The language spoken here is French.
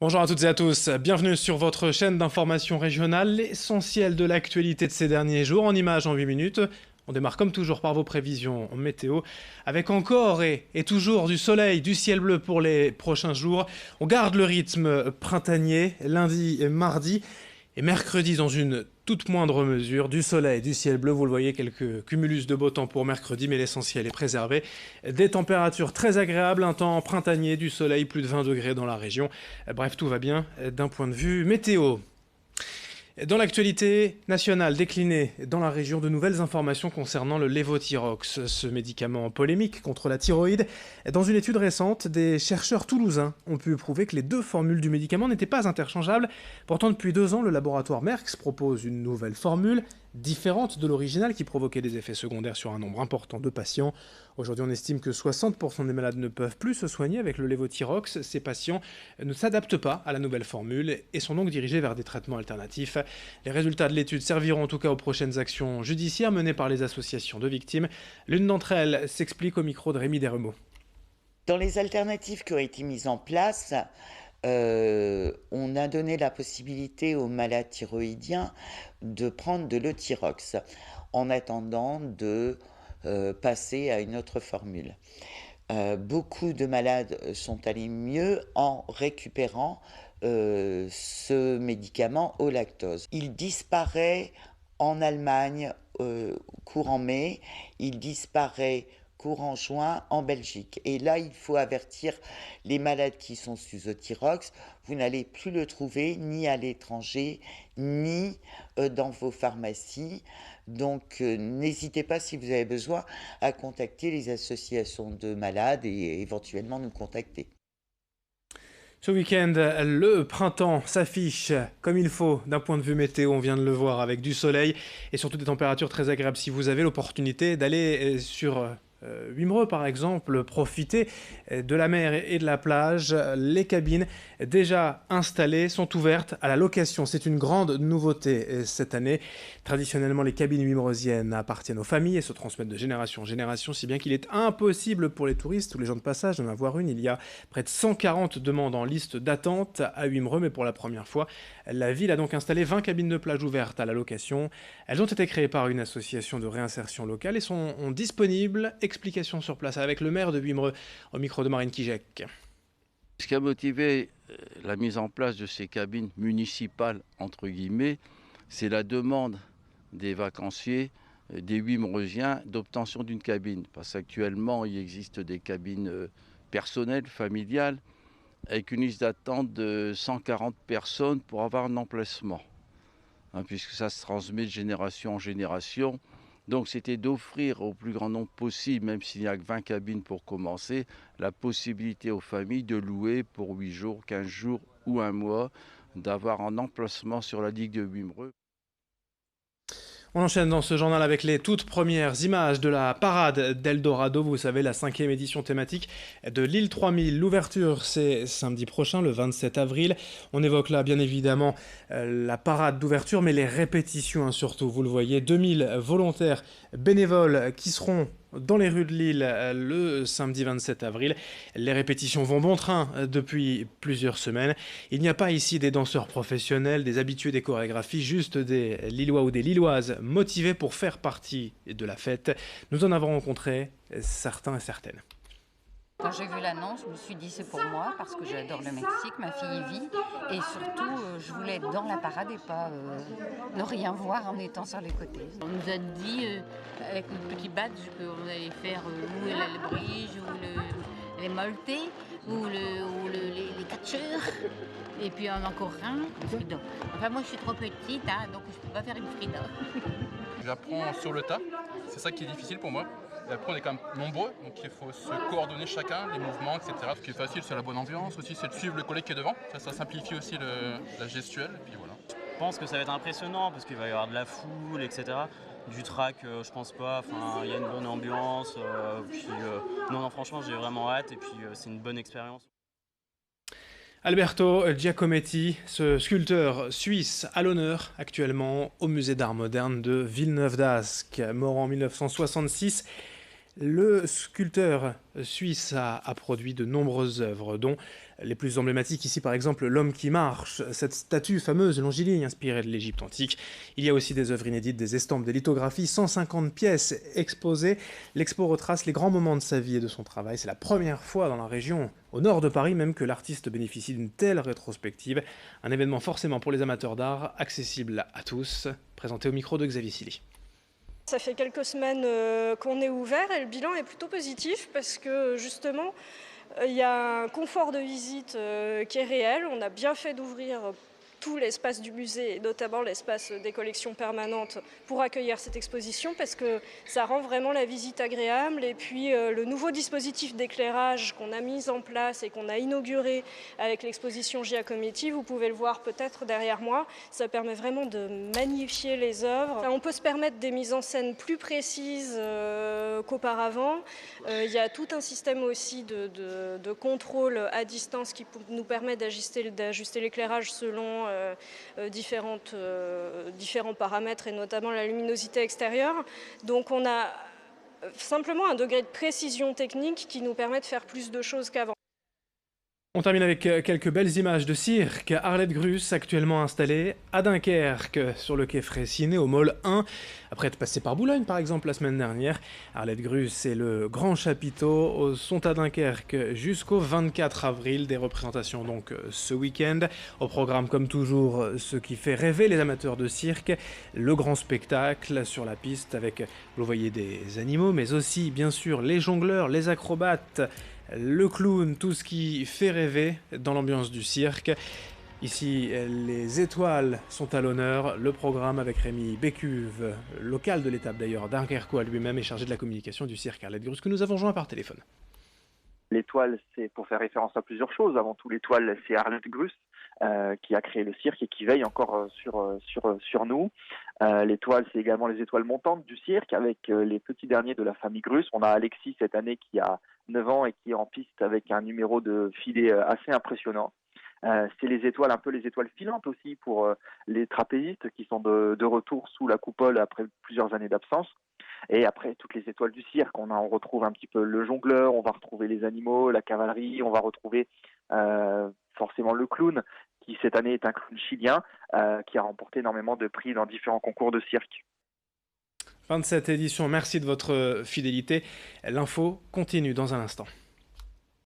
Bonjour à toutes et à tous, bienvenue sur votre chaîne d'information régionale, l'essentiel de l'actualité de ces derniers jours en images en 8 minutes. On démarre comme toujours par vos prévisions météo, avec encore et toujours du soleil, du ciel bleu pour les prochains jours. On garde le rythme printanier, lundi et mardi, et mercredi dans une toute moindre mesure, du soleil, du ciel bleu. Vous le voyez, quelques cumulus de beau temps pour mercredi, mais l'essentiel est préservé. Des températures très agréables, un temps printanier, du soleil, plus de 20 degrés dans la région. Bref, tout va bien d'un point de vue météo. Dans l'actualité nationale déclinée dans la région, de nouvelles informations concernant le lévothyrox, ce médicament polémique contre la thyroïde. Dans une étude récente, des chercheurs toulousains ont pu prouver que les deux formules du médicament n'étaient pas interchangeables. Pourtant, depuis 2 ans, le laboratoire Merck propose une nouvelle formule, différente de l'original, qui provoquait des effets secondaires sur un nombre important de patients. Aujourd'hui, on estime que 60% des malades ne peuvent plus se soigner avec le lévothyrox. Ces patients ne s'adaptent pas à la nouvelle formule et sont donc dirigés vers des traitements alternatifs. Les résultats de l'étude serviront en tout cas aux prochaines actions judiciaires menées par les associations de victimes. L'une d'entre elles s'explique au micro de Rémi Desremeaux. Dans les alternatives qui ont été mises en place, on a donné la possibilité aux malades thyroïdiens de prendre de l'Euthyrox en attendant de passer à une autre formule. Beaucoup de malades sont allés mieux en récupérant ce médicament au lactose. Il disparaît en Allemagne courant mai, il disparaît courant juin en Belgique. Et là, il faut avertir les malades qui sont sous Euthyrox, vous n'allez plus le trouver ni à l'étranger, ni dans vos pharmacies. Donc, n'hésitez pas, si vous avez besoin, à contacter les associations de malades et éventuellement nous contacter. Ce week-end, le printemps s'affiche comme il faut d'un point de vue météo, on vient de le voir, avec du soleil et surtout des températures très agréables. Si vous avez l'opportunité d'aller sur Wimereux par exemple, profiter de la mer et de la plage, les cabines déjà installées sont ouvertes à la location. C'est une grande nouveauté cette année. Traditionnellement, les cabines wimereusiennes appartiennent aux familles et se transmettent de génération en génération, si bien qu'il est impossible pour les touristes ou les gens de passage d'en avoir une. Il y a près de 140 demandes en liste d'attente à Wimereux, mais pour la première fois, la ville a donc installé 20 cabines de plage ouvertes à la location. Elles ont été créées par une association de réinsertion locale et sont disponibles. Explication sur place avec le maire de Wimereux au micro de Marine Kijek. Ce qui a motivé la mise en place de ces cabines municipales, entre guillemets, c'est la demande des vacanciers, des Wimereusiens, d'obtention d'une cabine. Parce qu'actuellement, il existe des cabines personnelles, familiales, avec une liste d'attente de 140 personnes pour avoir un emplacement, puisque ça se transmet de génération en génération. Donc c'était d'offrir au plus grand nombre possible, même s'il n'y a que 20 cabines pour commencer, la possibilité aux familles de louer pour 8 jours, 15 jours ou un mois, d'avoir un emplacement sur la digue de Wimereux. On enchaîne dans ce journal avec les toutes premières images de la parade d'Eldorado, vous savez, la 5e édition thématique de l'île 3000. L'ouverture, c'est samedi prochain, le 27 avril. On évoque là, bien évidemment, la parade d'ouverture, mais les répétitions, surtout. Vous le voyez, 2000 volontaires bénévoles qui seront dans les rues de Lille le samedi 27 avril. Les répétitions vont bon train depuis plusieurs semaines. Il n'y a pas ici des danseurs professionnels, des habitués des chorégraphies, juste des Lillois ou des Lilloises motivés pour faire partie de la fête. Nous en avons rencontré certains et certaines. Quand j'ai vu l'annonce, je me suis dit c'est pour moi parce que j'adore le Mexique, ma fille y vit et surtout je voulais être dans la parade et pas ne rien voir en étant sur les côtés. On nous a dit avec notre petit badge qu'on allait faire ou le bridge ou les molletés ou les catcheurs et puis encore un, le Frida. Enfin moi je suis trop petite donc je peux pas faire une Frida. J'apprends sur le tas, c'est ça qui est difficile pour moi. Et après on est quand même nombreux, donc il faut se coordonner chacun, les mouvements, etc. Ce qui est facile, c'est la bonne ambiance aussi, c'est de suivre le collègue qui est devant. Ça simplifie aussi la gestuelle, et puis voilà. Je pense que ça va être impressionnant parce qu'il va y avoir de la foule, etc. Du track, je pense pas, enfin il y a une bonne ambiance. Non, franchement j'ai vraiment hâte et puis c'est une bonne expérience. Alberto Giacometti, ce sculpteur suisse à l'honneur actuellement au musée d'art moderne de Villeneuve-d'Ascq, mort en 1966. Le sculpteur suisse a produit de nombreuses œuvres, dont Les plus emblématiques ici, par exemple, l'homme qui marche, cette statue fameuse longiligne inspirée de l'Égypte antique. Il y a aussi des œuvres inédites, des estampes, des lithographies, 150 pièces exposées. L'expo retrace les grands moments de sa vie et de son travail. C'est la première fois dans la région, au nord de Paris même, que l'artiste bénéficie d'une telle rétrospective. Un événement forcément pour les amateurs d'art, accessible à tous. Présenté au micro de Xavier Silly. Ça fait quelques semaines qu'on est ouvert et le bilan est plutôt positif parce que justement, il y a un confort de visite qui est réel. On a bien fait d'ouvrir tout l'espace du musée, et notamment l'espace des collections permanentes, pour accueillir cette exposition, parce que ça rend vraiment la visite agréable. Et puis le nouveau dispositif d'éclairage qu'on a mis en place et qu'on a inauguré avec l'exposition Giacometti, vous pouvez le voir peut-être derrière moi, ça permet vraiment de magnifier les œuvres. On peut se permettre des mises en scène plus précises qu'auparavant. Il y a tout un système aussi de contrôle à distance qui nous permet d'ajuster l'éclairage selon différents paramètres et notamment la luminosité extérieure. Donc on a simplement un degré de précision technique qui nous permet de faire plus de choses qu'avant. On termine avec quelques belles images de cirque. Arlette Gruss, actuellement installée à Dunkerque, sur le quai Fraissinet, au Môle 1. Après être passée par Boulogne, par exemple, la semaine dernière, Arlette Gruss et le Grand Chapiteau sont à Dunkerque jusqu'au 24 avril. Des représentations donc ce week-end. Au programme, comme toujours, ce qui fait rêver les amateurs de cirque. Le grand spectacle sur la piste avec, vous voyez, des animaux, mais aussi, bien sûr, les jongleurs, les acrobates, le clown, tout ce qui fait rêver dans l'ambiance du cirque. Ici, les étoiles sont à l'honneur. Le programme avec Rémi Bécuve, local de l'étape d'ailleurs, dunkerquois lui-même, est chargé de la communication du cirque Arlette Gruss, que nous avons joint par téléphone. L'étoile, c'est pour faire référence à plusieurs choses. Avant tout, l'étoile, c'est Arlette Gruss qui a créé le cirque et qui veille encore sur nous. L'étoile, c'est également les étoiles montantes du cirque avec les petits derniers de la famille Gruss. On a Alexis cette année qui a 9 ans et qui est en piste avec un numéro de filet assez impressionnant. C'est les étoiles, un peu les étoiles filantes aussi pour les trapézistes qui sont de retour sous la coupole après plusieurs années d'absence. Et après, toutes les étoiles du cirque, on retrouve un petit peu le jongleur, on va retrouver les animaux, la cavalerie, on va retrouver forcément le clown, qui cette année est un clown chilien, qui a remporté énormément de prix dans différents concours de cirque. Fin de cette édition, merci de votre fidélité. L'info continue dans un instant.